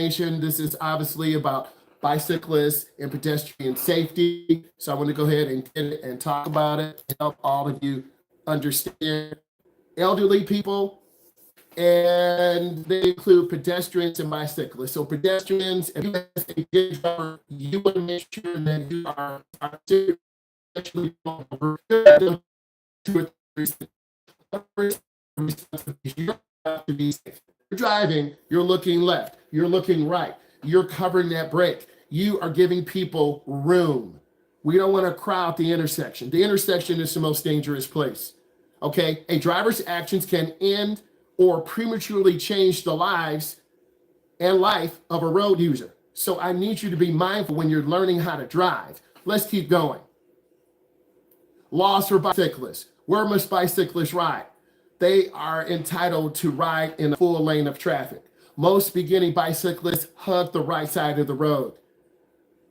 information. This is obviously about bicyclists and pedestrian safety. So I want to go ahead and get it and talk about it to help all of you understand elderly people, and they include pedestrians and bicyclists. So pedestrians, if you as a good driver, you want to make sure that you are actually over 2 or 3. You have to be safe. You're driving, you're looking left, you're looking right, you're covering that brake. You are giving people room. We don't want to crowd the intersection. The intersection is the most dangerous place. Okay, a driver's actions can end or prematurely change the lives and life of a road user. So I need you to be mindful when you're learning how to drive. Let's keep going. Laws for bicyclists. Where must bicyclists ride? They are entitled to ride in a full lane of traffic. Most beginning bicyclists hug the right side of the road.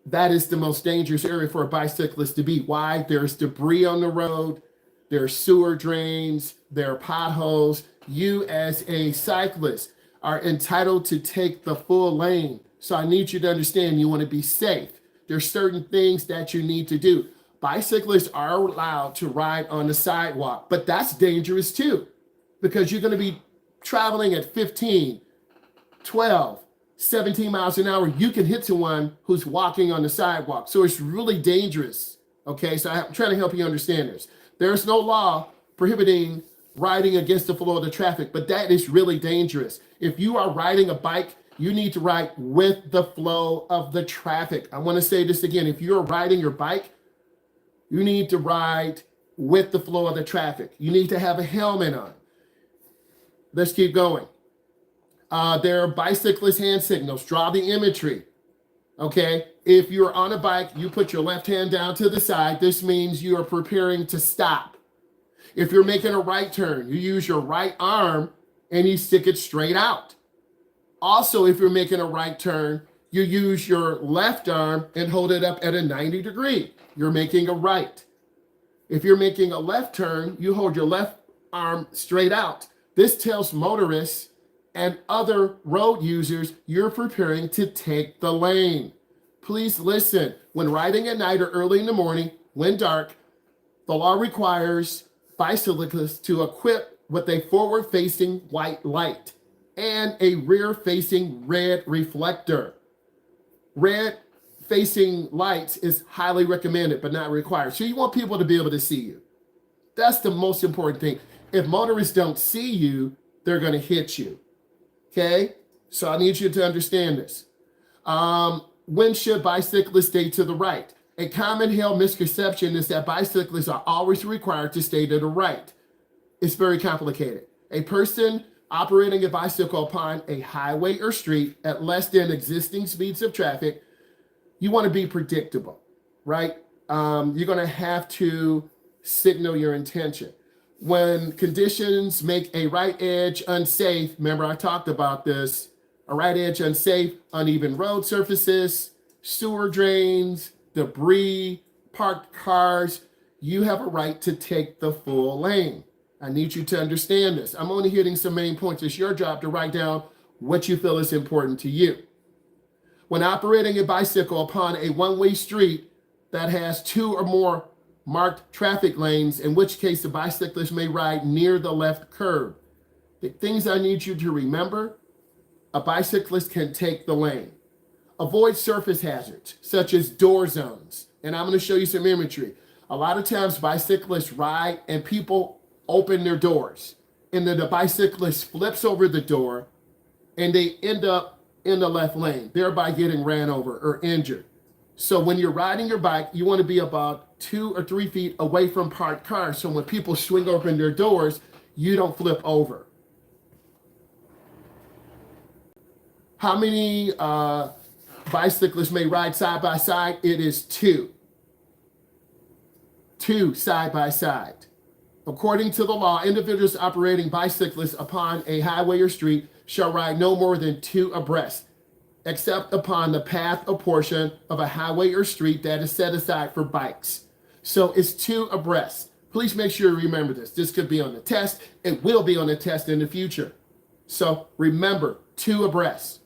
That is the most dangerous area for a bicyclist to be. Why? There's debris on the road, there's sewer drains, there are potholes. You as a cyclist are entitled to take the full lane. So I need you to understand you want to be safe. There's certain things that you need to do. Bicyclists are allowed to ride on the sidewalk, but that's dangerous too, because you're going to be traveling at 15, 12, 17 miles an hour. You can hit someone who's walking on the sidewalk. So it's really dangerous. Okay, so I'm trying to help you understand this. There's no law prohibiting riding against the flow of the traffic, but that is really dangerous. If you are riding a bike, you need to ride with the flow of the traffic. I want to say this again. If you're riding your bike, you need to ride with the flow of the traffic. You need to have a helmet on. Let's keep going. There are bicyclist hand signals. Draw the imagery. Okay, if you're on a bike, you put your left hand down to the side. This means you are preparing to stop. If you're making a right turn, you use your right arm and you stick it straight out. Also, if you're making a right turn, you use your left arm and hold it up at a 90 degree. You're making a right. If you're making a left turn, you hold your left arm straight out. This tells motorists and other road users you're preparing to take the lane. Please listen. When riding at night or early in the morning, when dark, the law requires bicyclists to equip with a forward-facing white light and a rear-facing red reflector. Red-facing lights is highly recommended, but not required. So you want people to be able to see you. That's the most important thing. If motorists don't see you, they're going to hit you. Okay? So I need you to understand this. When should bicyclists stay to the right? A common held misconception is that bicyclists are always required to stay to the right. It's very complicated. A person operating a bicycle upon a highway or street at less than existing speeds of traffic, you want to be predictable, right? You're going to have to signal your intention. When conditions make a right edge unsafe, remember I talked about this, a right edge unsafe, uneven road surfaces, sewer drains, debris, parked cars, you have a right to take the full lane. I need you to understand this. I'm only hitting some main points. It's your job to write down what you feel is important to you. When operating a bicycle upon a one-way street that has 2 or more marked traffic lanes, in which case the bicyclist may ride near the left curb. The things I need you to remember: a bicyclist can take the lane. Avoid surface hazards, such as door zones. And I'm going to show you some imagery. A lot of times bicyclists ride and people open their doors. And then the bicyclist flips over the door and they end up in the left lane, thereby getting ran over or injured. So when you're riding your bike, you want to be about 2 or 3 feet away from parked cars. So when people swing open their doors, you don't flip over. How many bicyclists may ride side by side? It is 2. 2 side by side. According to the law, individuals operating bicyclists upon a highway or street shall ride no more than 2 abreast, except upon the path or portion of a highway or street that is set aside for bikes. So it's 2 abreast. Please make sure you remember this. This could be on the test. It will be on the test in the future. So remember, 2 abreast.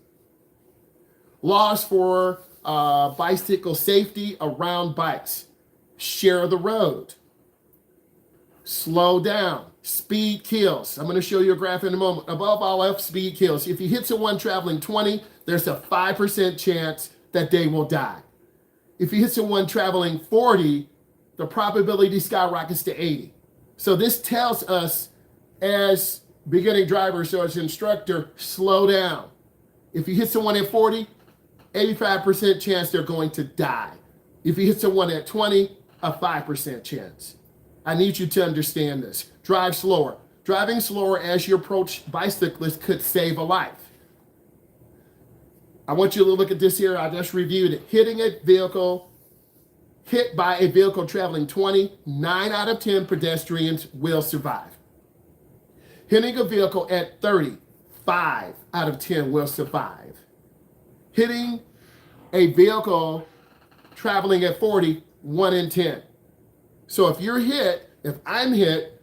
Laws for bicycle safety around bikes. Share the road. Slow down. Speed kills. I'm going to show you a graph in a moment. Above all else, speed kills. If you hit someone traveling 20, there's a 5% chance that they will die. If you hit someone traveling 40, the probability skyrockets to 80. So this tells us as beginning drivers, so as instructor, slow down. If you hit someone at 40, 85% chance they're going to die. If you hit someone at 20, a 5% chance. I need you to understand this. Drive slower. Driving slower as you approach bicyclists could save a life. I want you to look at this here. I just reviewed it. Hit by a vehicle traveling 20, 9 out of 10 pedestrians will survive. Hitting a vehicle at 30, 5 out of 10 will survive. Hitting a vehicle traveling at 40, 1 in 10. So if you're hit, if I'm hit,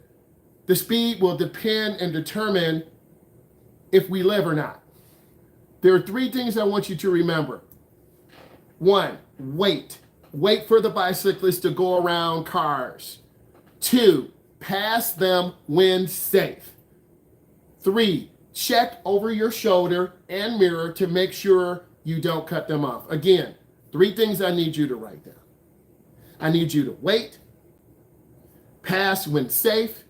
the speed will depend and determine if we live or not. There are 3 things I want you to remember. 1, wait. Wait for the bicyclist to go around cars. 2, pass them when safe. 3, check over your shoulder and mirror to make sure you don't cut them off. Again, 3 things I need you to write down. I need you to wait, pass when safe,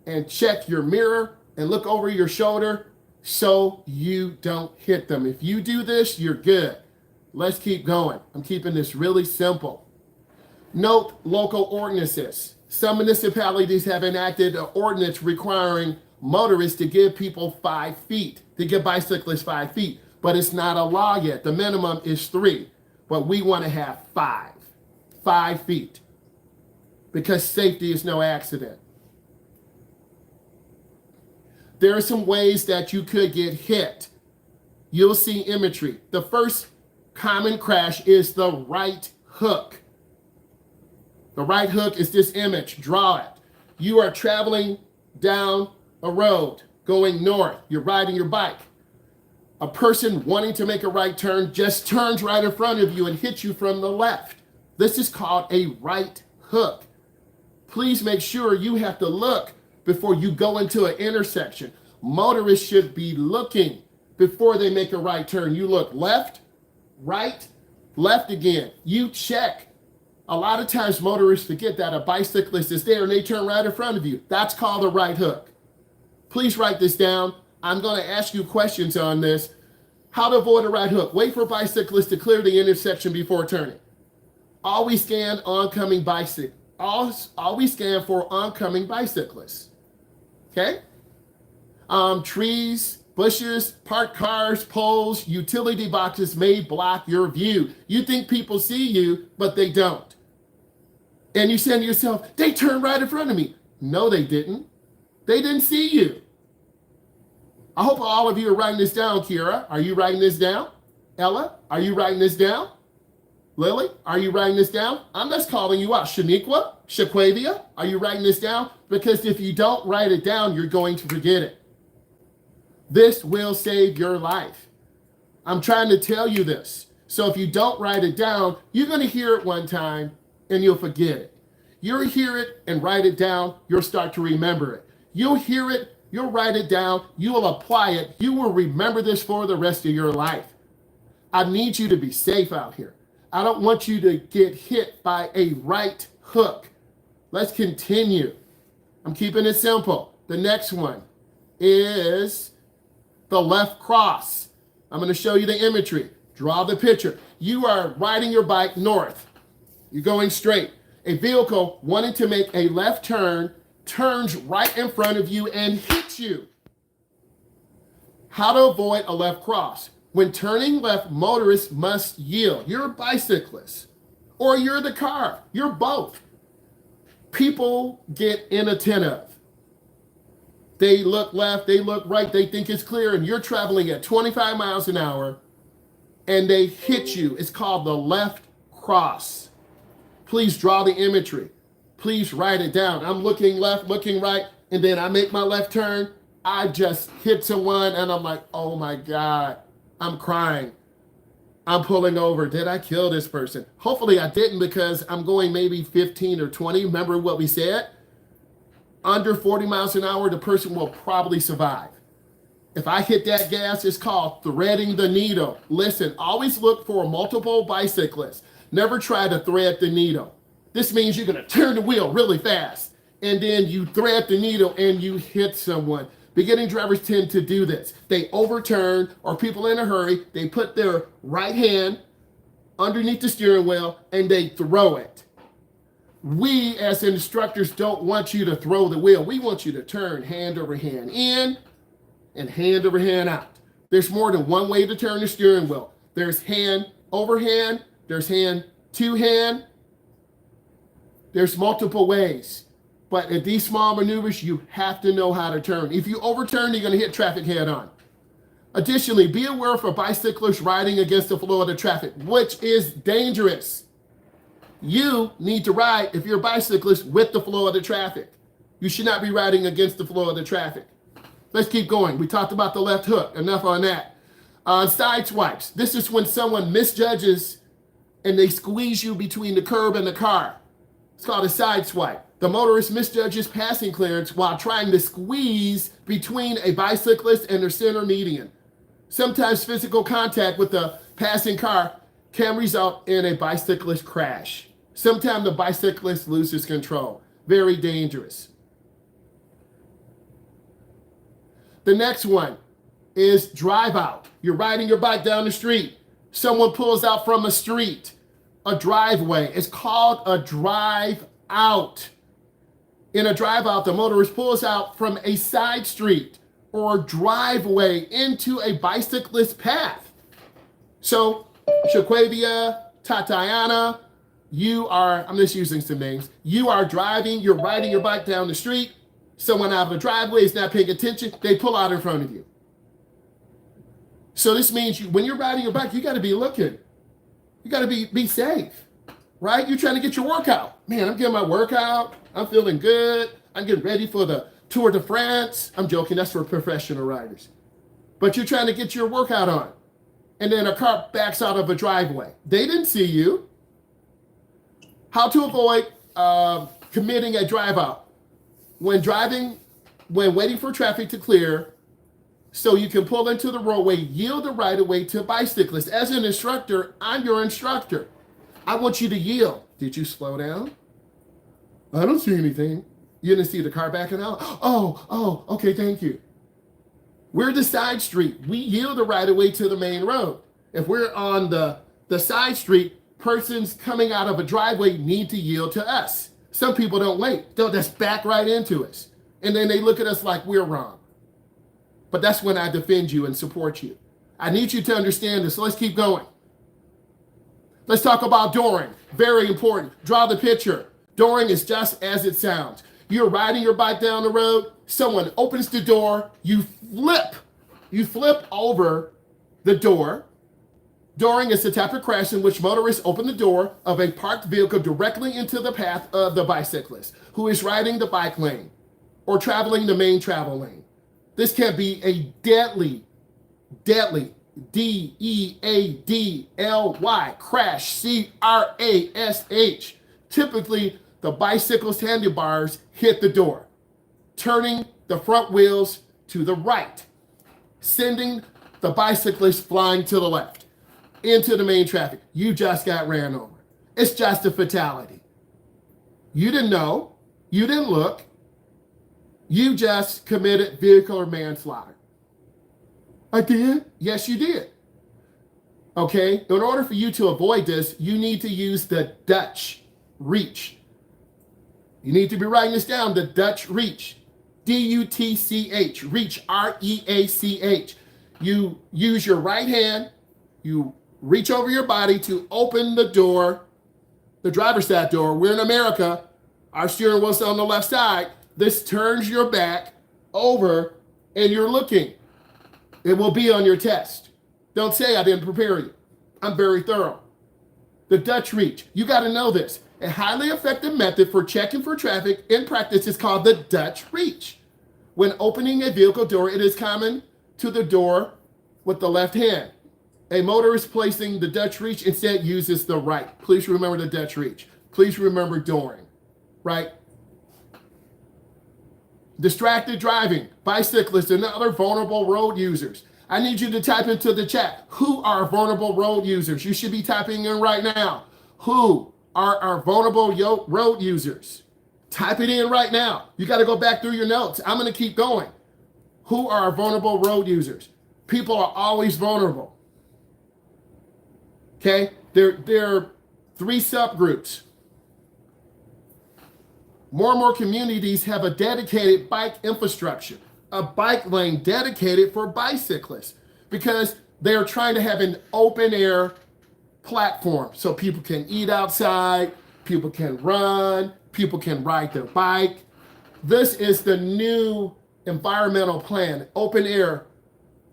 and check your mirror and look over your shoulder so you don't hit them. If you do this, you're good. Let's keep going. I'm keeping this really simple. Note local ordinances. Some municipalities have enacted an ordinance requiring motorists to give people 5 feet, to give bicyclists 5 feet, but it's not a law yet. The minimum is 3, but we want to have 5 feet, because safety is no accident. There are some ways that you could get hit. You'll see imagery. The first common crash is the right hook. The right hook is this image. Draw it. You are traveling down a road going north. You're riding your bike. A person wanting to make a right turn just turns right in front of you and hits you from the left. This is called a right hook. Please make sure you have to look before you go into an intersection. Motorists should be looking before they make a right turn. You look left, right, left again. You check. A lot of times motorists forget that a bicyclist is there and they turn right in front of you. That's called a right hook. Please write this down. I'm going to ask you questions on this. How to avoid a right hook. Wait for bicyclists to clear the intersection before turning. Always scan oncoming bicycle. Always scan for oncoming bicyclists. Okay? Trees, bushes, parked cars, poles, utility boxes may block your view. You think people see you, but they don't. And you say to yourself, they turned right in front of me. No, they didn't. They didn't see you. I hope all of you are writing this down. Kira, are you writing this down? Ella, are you writing this down? Lily, are you writing this down? I'm just calling you out. Shaniqua, Shaquavia, are you writing this down? Because if you don't write it down, you're going to forget it. This will save your life. I'm trying to tell you this. So if you don't write it down, you're going to hear it one time and you'll forget it. You'll hear it and write it down. You'll start to remember it. You'll hear it. You'll write it down. You will apply it. You will remember this for the rest of your life. I need you to be safe out here. I don't want you to get hit by a right hook. Let's continue. I'm keeping it simple. The next one is the left cross. I'm going to show you the imagery. Draw the picture. You are riding your bike north. You're going straight. A vehicle wanting to make a left turn turns right in front of you and hits you. How to avoid a left cross. When turning left, motorists must yield. You're a bicyclist, or you're the car. You're both. People get inattentive. They look left, they look right, they think it's clear, and you're traveling at 25 miles an hour, and they hit you. It's called the left cross. Please draw the imagery. Please write it down. I'm looking left, looking right, and then I make my left turn. I just hit someone, and I'm like, oh my God. I'm crying. I'm pulling over. Did I kill this person? Hopefully I didn't, because I'm going maybe 15 or 20. Remember what we said? Under 40 miles an hour, the person will probably survive. If I hit that gas, it's called threading the needle. Listen, always look for multiple bicyclists. Never try to thread the needle. This means you're going to turn the wheel really fast, and then you thread the needle and you hit someone. Beginning drivers tend to do this. They overturn, or people in a hurry, they put their right hand underneath the steering wheel and they throw it. We as instructors don't want you to throw the wheel. We want you to turn hand over hand in and hand over hand out. There's more than one way to turn the steering wheel. There's hand over hand, there's hand to hand. There's multiple ways. But at these small maneuvers, you have to know how to turn. If you overturn, you're going to hit traffic head on. Additionally, be aware for bicyclists riding against the flow of the traffic, which is dangerous. You need to ride, if you're a bicyclist, with the flow of the traffic. You should not be riding against the flow of the traffic. Let's keep going. We talked about the left hook. Enough on that. Side swipes. This is when someone misjudges and they squeeze you between the curb and the car. It's called a side swipe. The motorist misjudges passing clearance while trying to squeeze between a bicyclist and their center median. Sometimes physical contact with the passing car can result in a bicyclist crash. Sometimes the bicyclist loses control. Very dangerous. The next one is drive out. You're riding your bike down the street. Someone pulls out from a street, a driveway. It's called a drive out. In a drive out, the motorist pulls out from a side street or driveway into a bicyclist path. So, Shaquavia, Tatiana, I'm just using some names. You're riding your bike down the street. Someone out of the driveway is not paying attention. They pull out in front of you. So this means when you're riding your bike, you got to be looking. You got to be safe, right? You're trying to get your workout. Man, I'm getting my workout. I'm feeling good. I'm getting ready for the Tour de France. I'm joking. That's for professional riders. But you're trying to get your workout on. And then a car backs out of a driveway. They didn't see you. How to avoid committing a drive out. When waiting for traffic to clear, so you can pull into the roadway, yield the right of way to bicyclists. As an instructor, I'm your instructor. I want you to yield. Did you slow down? I don't see anything. You didn't see the car backing out? Oh, okay, thank you. We're the side street. We yield the right of way to the main road. If we're on the side street, persons coming out of a driveway need to yield to us. Some people don't wait. They'll just back right into us. And then they look at us like we're wrong. But that's when I defend you and support you. I need you to understand this. So let's keep going. Let's talk about dooring. Very important. Draw the picture. Dooring is just as it sounds. You're riding your bike down the road. Someone opens the door. You flip over the door. Dooring is the type of crash in which motorists open the door of a parked vehicle directly into the path of the bicyclist who is riding the bike lane or traveling the main travel lane. This can be a deadly, D-E-A-D-L-Y, crash, C-R-A-S-H. Typically, the bicycle's handlebars hit the door, turning the front wheels to the right, sending the bicyclist flying to the left into the main traffic. You just got ran over. It's just a fatality. You didn't know. You didn't look. You just committed vehicular manslaughter. I did? Yes, you did. Okay, in order for you to avoid this, you need to use the Dutch reach. You need to be writing this down, the Dutch reach. D-U-T-C-H, reach, R-E-A-C-H. You use your right hand, you reach over your body to open the door, the driver's side door. We're in America. Our steering wheel's on the left side. This turns your back over and you're looking. It will be on your test. Don't say I didn't prepare you. I'm very thorough. The Dutch reach. You got to know this. A highly effective method for checking for traffic in practice is called the Dutch reach. When opening a vehicle door, it is common to the door with the left hand. A motorist placing the Dutch reach instead uses the right. Please remember the Dutch reach. Please remember during, right? Distracted driving, bicyclists, and other vulnerable road users. I need you to type into the chat, who are vulnerable road users? You should be typing in right now. Who are our vulnerable road users? Type it in right now. You got to go back through your notes. I'm going to keep going. Who are our vulnerable road users? People are always vulnerable. Okay? There are 3 subgroups. More and more communities have a dedicated bike infrastructure, a bike lane dedicated for bicyclists, because they're trying to have an open air platform so people can eat outside, people can run, people can ride their bike. This is the new environmental plan, open air.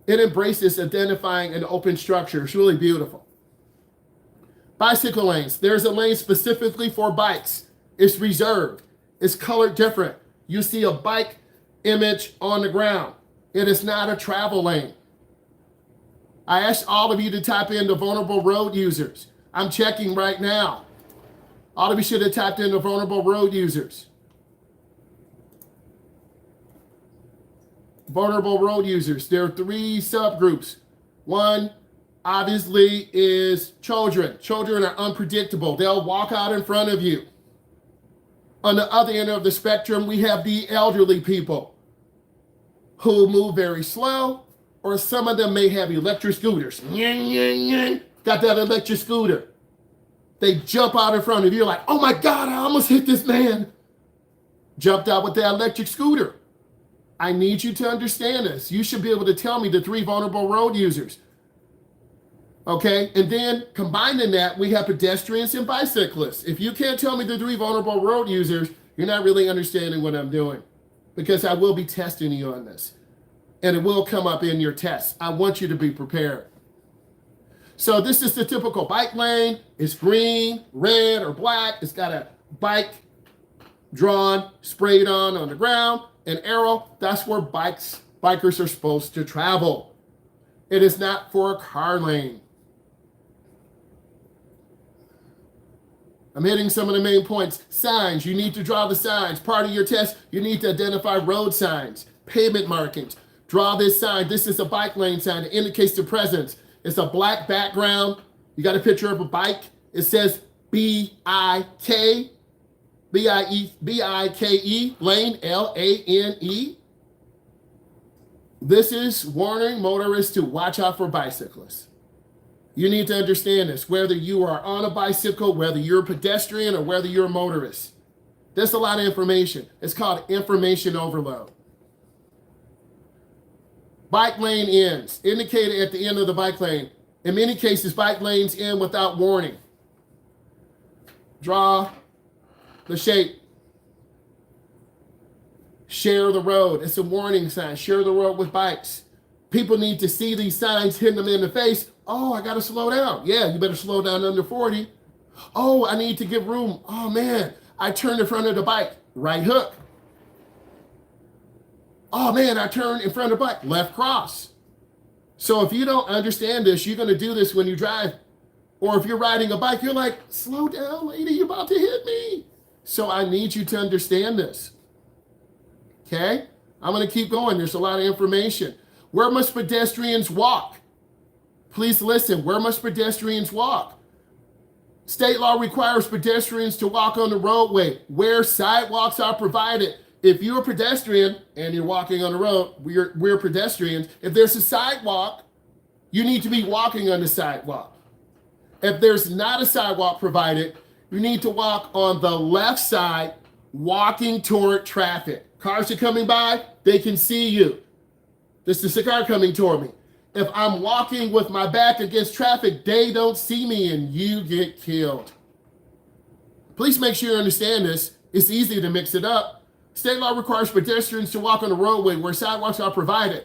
It embraces identifying an open structure. It's really beautiful. Bicycle lanes. There's a lane specifically for bikes. It's reserved. It's colored different. You see a bike image on the ground. It is not a travel lane. I asked all of you to type in the vulnerable road users. I'm checking right now. All of you should have typed in the vulnerable road users. Vulnerable road users. There are 3 subgroups. One, obviously, is children. Children are unpredictable. They'll walk out in front of you. On the other end of the spectrum, we have the elderly people who move very slow, or some of them may have electric scooters. Got that electric scooter. They jump out in front of you like, oh my God, I almost hit this man. Jumped out with that electric scooter. I need you to understand this. You should be able to tell me the 3 vulnerable road users. Okay, and then combining that, we have pedestrians and bicyclists. If you can't tell me the 3 vulnerable road users, you're not really understanding what I'm doing, because I will be testing you on this, and it will come up in your test. I want you to be prepared. So this is the typical bike lane. It's green, red, or black. It's got a bike drawn, sprayed on the ground, an arrow. That's where bikers are supposed to travel. It is not for a car lane. I'm hitting some of the main points. Signs, you need to draw the signs. Part of your test, you need to identify road signs, pavement markings. Draw this sign. This is a bike lane sign. It indicates the presence. It's a black background. You got a picture of a bike. It says B-I-K, B-I-K-E, lane, L-A-N-E. This is warning motorists to watch out for bicyclists. You need to understand this, whether you are on a bicycle, whether you're a pedestrian, or whether you're a motorist. That's a lot of information. It's called information overload. Bike lane ends, indicated at the end of the bike lane. In many cases, bike lanes end without warning. Draw the shape. Share the road. It's a warning sign. Share the road with bikes. People need to see these signs, hitting them in the face. Oh, I got to slow down. Yeah, you better slow down under 40. Oh, I need to give room. Oh, man, I turned in front of the bike. Right hook. Oh, man, I turned in front of the bike. Left cross. So if you don't understand this, you're going to do this when you drive. Or if you're riding a bike, you're like, slow down, lady, you're about to hit me. So I need you to understand this. Okay? I'm going to keep going. There's a lot of information. Where must pedestrians walk? Please listen. Where must pedestrians walk? State law requires pedestrians to walk on the roadway where sidewalks are provided. If you're a pedestrian and you're walking on the road, we're pedestrians. If there's a sidewalk, you need to be walking on the sidewalk. If there's not a sidewalk provided, you need to walk on the left side, walking toward traffic. Cars are coming by, they can see you. This is a car coming toward me. If I'm walking with my back against traffic, they don't see me and you get killed. Please make sure you understand this. It's easy to mix it up. State law requires pedestrians to walk on the roadway where sidewalks are provided.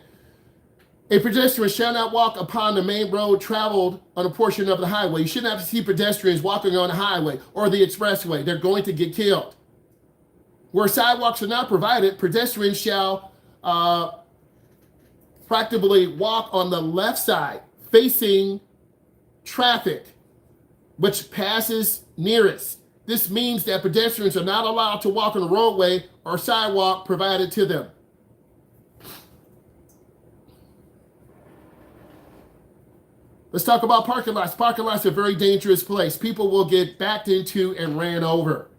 A pedestrian shall not walk upon the main road traveled on a portion of the highway. You shouldn't have to see pedestrians walking on the highway or the expressway. They're going to get killed. Where sidewalks are not provided, pedestrians shall practically walk on the left side, facing traffic, which passes nearest. This means that pedestrians are not allowed to walk on the roadway or sidewalk provided to them. Let's talk about parking lots. Parking lots are a very dangerous place. People will get backed into and ran over.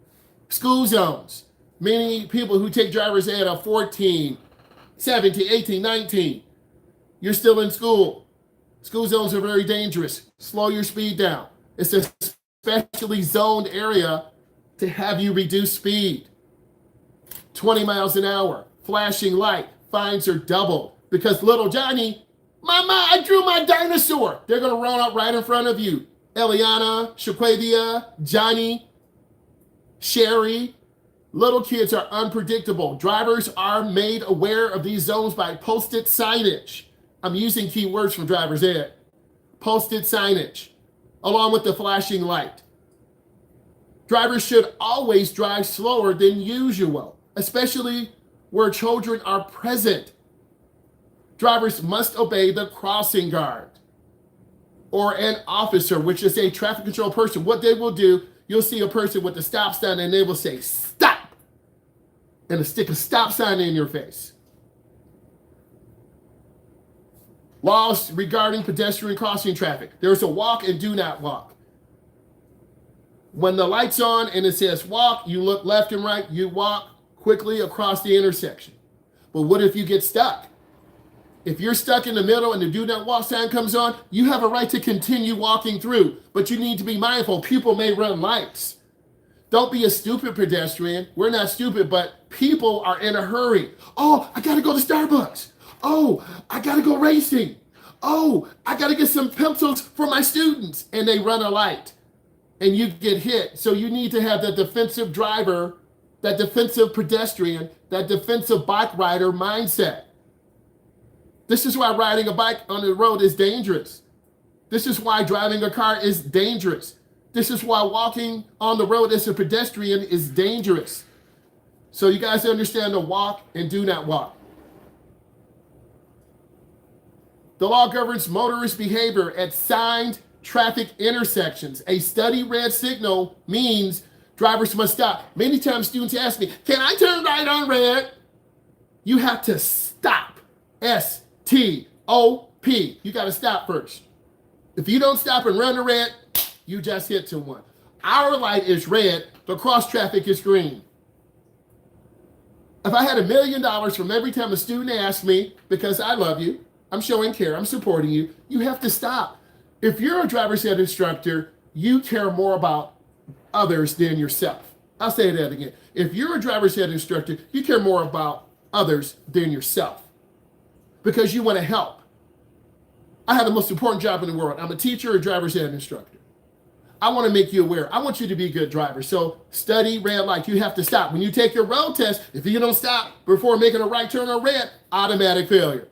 School zones. Many people who take driver's ed are 14, 17, 18, 19. You're still in school. School zones are very dangerous. Slow your speed down. It's a specially zoned area to have you reduce speed. 20 miles an hour. Flashing light. Fines are doubled because little Johnny, Mama, I drew my dinosaur. They're going to run up right in front of you. Eliana, Shaquavia, Johnny, Sherry. Little kids are unpredictable. Drivers are made aware of these zones by posted signage. I'm using key words from driver's ed. Posted signage, along with the flashing light. Drivers should always drive slower than usual, especially where children are present. Drivers must obey the crossing guard or an officer, which is a traffic control person. What they will do, you'll see a person with a stop sign and they will say, stop, and stick a stop sign in your face. Laws regarding pedestrian crossing traffic. There's a walk and do not walk. When the light's on and it says walk, you look left and right, you walk quickly across the intersection. But what if you get stuck? If you're stuck in the middle and the do not walk sign comes on, you have a right to continue walking through, but you need to be mindful. People may run lights. Don't be a stupid pedestrian. We're not stupid, but people are in a hurry. Oh, I gotta go to Starbucks. Oh, I gotta go racing. Oh, I gotta get some pencils for my students. And they run a light and you get hit. So you need to have that defensive driver, that defensive pedestrian, that defensive bike rider mindset. This is why riding a bike on the road is dangerous. This is why driving a car is dangerous. This is why walking on the road as a pedestrian is dangerous. So you guys understand the walk and do not walk. The law governs motorist behavior at signed traffic intersections. A steady red signal means drivers must stop. Many times students ask me, can I turn right on red? You have to stop. S-T-O-P. You got to stop first. If you don't stop and run the red, you just hit someone. Our light is red, the cross traffic is green. If I had $1 million from every time a student asked me, because I love you, I'm showing care, I'm supporting you, you have to stop. If you're a driver's ed instructor, you care more about others than yourself. I'll say that again. If you're a driver's ed instructor, you care more about others than yourself because you want to help. I have the most important job in the world. I'm a teacher, a driver's ed instructor. I want to make you aware. I want you to be a good driver. So study red light. You have to stop. When you take your road test, if you don't stop before making a right turn on red, automatic failure.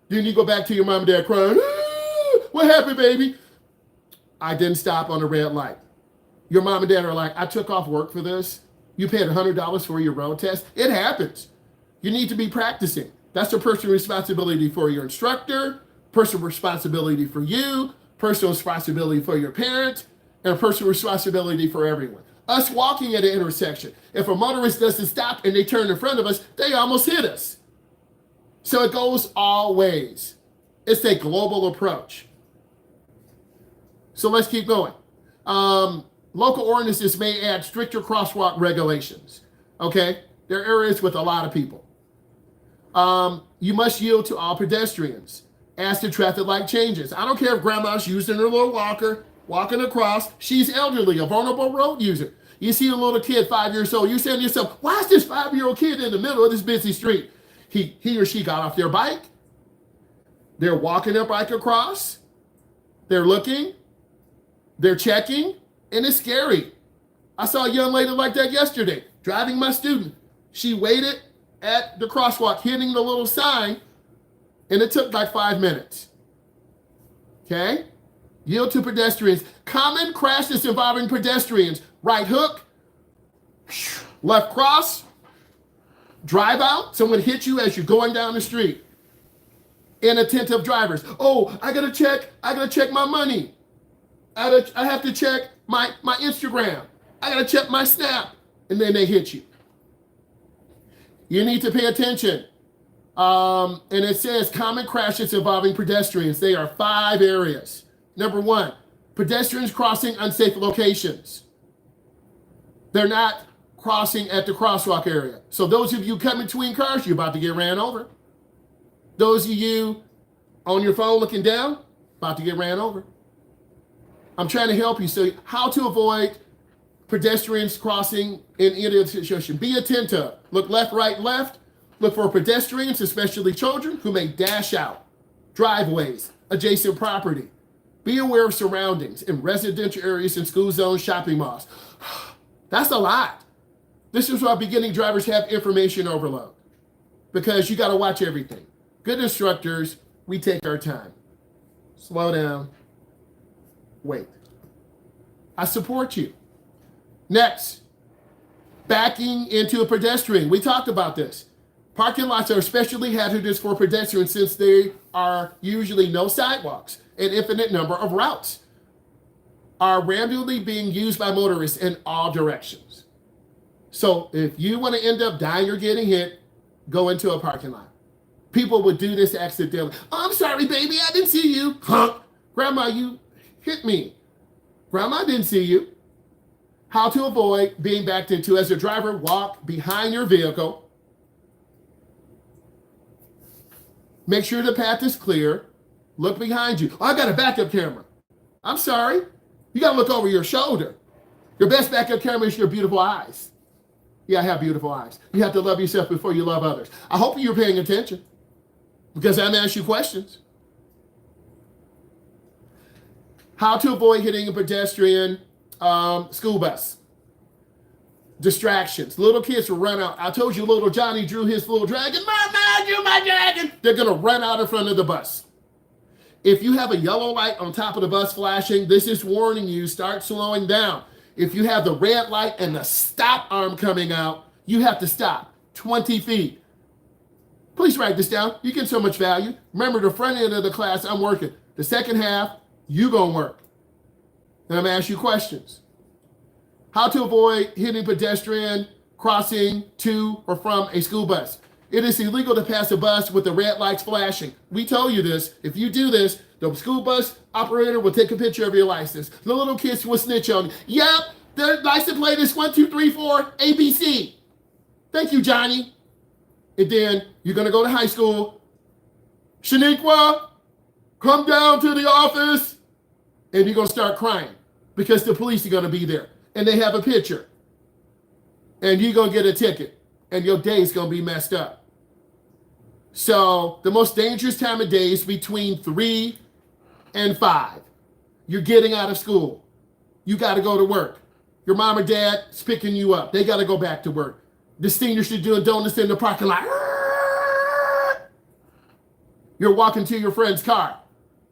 Then you go back to your mom and dad crying, ah, what happened, baby? I didn't stop on a red light. Your mom and dad are like, I took off work for this. You paid $100 for your road test. It happens. You need to be practicing. That's a personal responsibility for your instructor, personal responsibility for you, personal responsibility for your parent, and personal responsibility for everyone. Us walking at an intersection, if a motorist doesn't stop and they turn in front of us, they almost hit us. So it goes all ways. It's a global approach. So let's keep going. Local ordinances may add stricter crosswalk regulations. Okay, there are areas with a lot of people. You must yield to all pedestrians as the traffic light changes. I don't care if grandma's using her little walker, walking across. She's elderly, a vulnerable road user. You see a little kid, 5 years old. You're saying to yourself, why is this 5-year-old kid in the middle of this busy street? He or she got off their bike. They're walking their bike across. They're looking. They're checking. And it's scary. I saw a young lady like that yesterday, driving my student. She waited at the crosswalk, hitting the little sign, and it took like 5 minutes. Okay? Yield to pedestrians. Common crashes involving pedestrians. Right hook, left cross, drive out. Someone hit you as you're going down the street. Inattentive drivers. Oh, I gotta check my money. I have to check my Instagram. I got to check my Snap. And then they hit you. You need to pay attention. And it says common crashes involving pedestrians. They are 5 areas. Number 1, pedestrians crossing unsafe locations. They're not crossing at the crosswalk area. So those of you coming between cars, you're about to get ran over. Those of you on your phone looking down, about to get ran over. I'm trying to help you. So how to avoid pedestrians crossing in any situation. Be attentive. Look left, right, left. Look for pedestrians, especially children, who may dash out. Driveways, adjacent property. Be aware of surroundings in residential areas and school zones, shopping malls. That's a lot. This is why beginning drivers have information overload, because you got to watch everything. Good instructors, we take our time. Slow down. Wait. I support you. Next, backing into a pedestrian. We talked about this. Parking lots are especially hazardous for pedestrians since there are usually no sidewalks. An infinite number of routes are randomly being used by motorists in all directions. So if you want to end up dying or getting hit, go into a parking lot. People would do this accidentally. Oh, I'm sorry, baby, I didn't see you. Huh? Grandma, you hit me. Grandma didn't see you. How to avoid being backed into. As a driver, walk behind your vehicle. Make sure the path is clear. Look behind you. Oh, I got a backup camera. I'm sorry. You got to look over your shoulder. Your best backup camera is your beautiful eyes. Yeah, I have beautiful eyes. You have to love yourself before you love others. I hope you're paying attention, because I'm going to ask you questions. How to avoid hitting a pedestrian school bus. Distractions. Little kids will run out. I told you little Johnny drew his little dragon. Mama, drew my dragon. They're going to run out in front of the bus. If you have a yellow light on top of the bus flashing, this is warning you, start slowing down. If you have the red light and the stop arm coming out, you have to stop 20 feet. Please write this down. You get so much value. Remember, the front end of the class, I'm working. The second half, you gonna work. And I'm gonna ask you questions. How to avoid hitting pedestrian crossing to or from a school bus. It is illegal to pass a bus with the red lights flashing. We told you this. If you do this, the school bus operator will take a picture of your license. The little kids will snitch on you. Yep, the license plate is 1234 ABC. Thank you, Johnny. And then you're going to go to high school. Shaniqua, come down to the office. And you're going to start crying because the police are going to be there. And they have a picture. And you're going to get a ticket. And your day is going to be messed up. So the most dangerous time of day is between 3 and 5. You're getting out of school. You got to go to work. Your mom or dad is picking you up. They got to go back to work. The seniors are doing donuts in the parking lot. You're walking to your friend's car.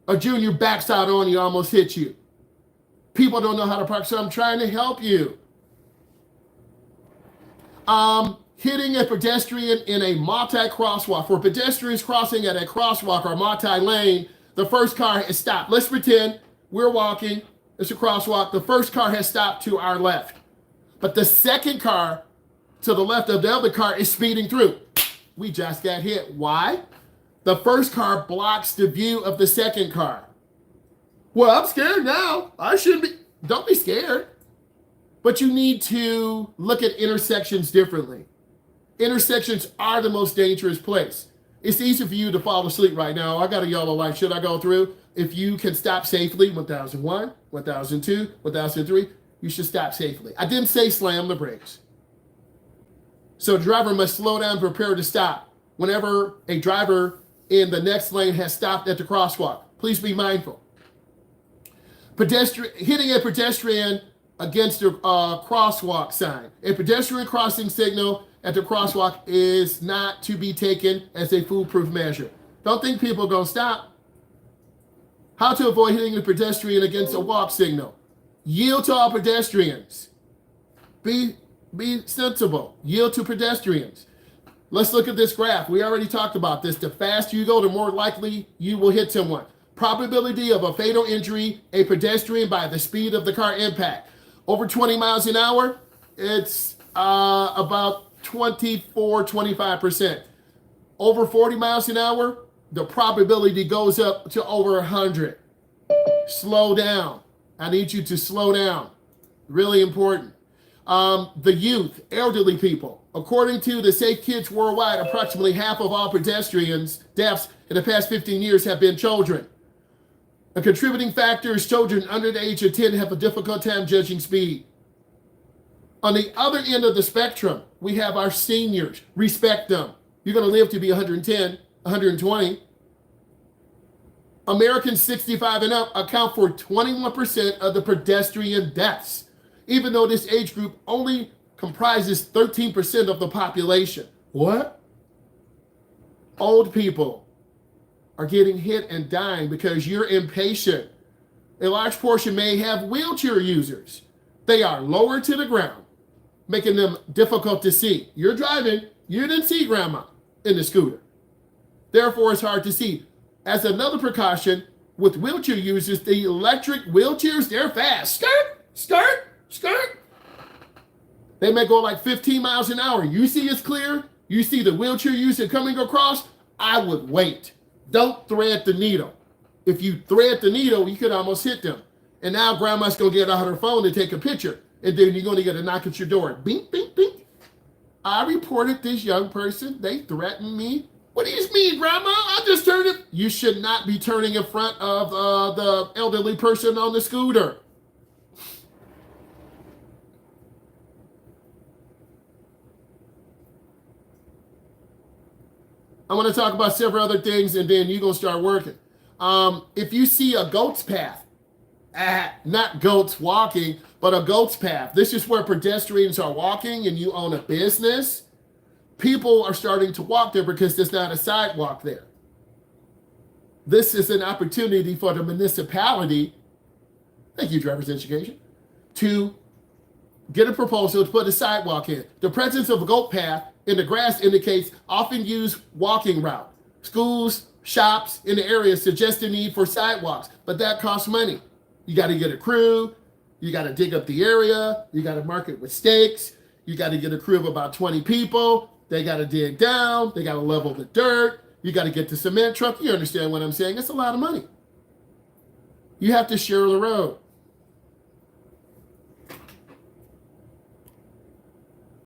A junior backs out on you, almost hits you. People don't know how to park, so I'm trying to help you. Hitting a pedestrian in a multi-crosswalk. For pedestrians crossing at a crosswalk or multi-lane, the first car has stopped. Let's pretend we're walking. It's a crosswalk. The first car has stopped to our left. But the second car to the left of the other car is speeding through. We just got hit. Why? The first car blocks the view of the second car. Well, I'm scared now. I shouldn't be. Don't be scared. But you need to look at intersections differently. Intersections are the most dangerous place. It's easy for you to fall asleep right now. I got a yellow light. Should I go through? If you can stop safely, 1001, 1002, 1003, you should stop safely. I didn't say slam the brakes. So the driver must slow down, prepare to stop. Whenever a driver in the next lane has stopped at the crosswalk, please be mindful. Hitting a pedestrian against a crosswalk sign. A pedestrian crossing signal at the crosswalk is not to be taken as a foolproof measure. Don't think people are going to stop. How to avoid hitting a pedestrian against a walk signal. Yield to all pedestrians. Be sensible. Yield to pedestrians. Let's look at this graph. We already talked about this. The faster you go, the more likely you will hit someone. Probability of a fatal injury, a pedestrian by the speed of the car impact. Over 20 miles an hour, it's about 25%. Over 40 miles an hour, the probability goes up to over 100. Slow down. I need you to slow down. Really important. The youth, elderly people. According to the Safe Kids Worldwide, approximately half of all pedestrians deaths in the past 15 years have been children. A contributing factor is children under the age of 10 have a difficult time judging speed. On the other end of the spectrum, we have our seniors. Respect them. You're going to live to be 110, 120. Americans 65 and up account for 21% of the pedestrian deaths, even though this age group only comprises 13% of the population. What? Old people are getting hit and dying because you're impatient. A large portion may have wheelchair users. They are lower to the ground, making them difficult to see. You're driving, you didn't see grandma in the scooter. Therefore, it's hard to see. As another precaution, with wheelchair users, the electric wheelchairs, they're fast. Skirt, skirt, skirt. They may go like 15 miles an hour. You see it's clear. You see the wheelchair user coming across. I would wait. Don't thread the needle. If you thread the needle, you could almost hit them. And now grandma's going to get out her phone to take a picture. And then you're going to get a knock at your door. Bink, bink, bink. I reported this young person. They threatened me. What do you mean, grandma? I just turned it. You should not be turning in front of the elderly person on the scooter. I'm going to talk about several other things, and then you're going to start working. If you see a goat's path, not goats walking, but a goat's path. This is where pedestrians are walking and you own a business. People are starting to walk there because there's not a sidewalk there. This is an opportunity for the municipality, thank you, driver's education, to get a proposal to put a sidewalk in. The presence of a goat path in the grass indicates often used walking route. Schools, shops in the area suggest the need for sidewalks, but that costs money. You got to get a crew. You got to dig up the area. You got to mark it with stakes. You got to get a crew of about 20 people. They got to dig down. They got to level the dirt. You got to get the cement truck. You understand what I'm saying? It's a lot of money. You have to share the road.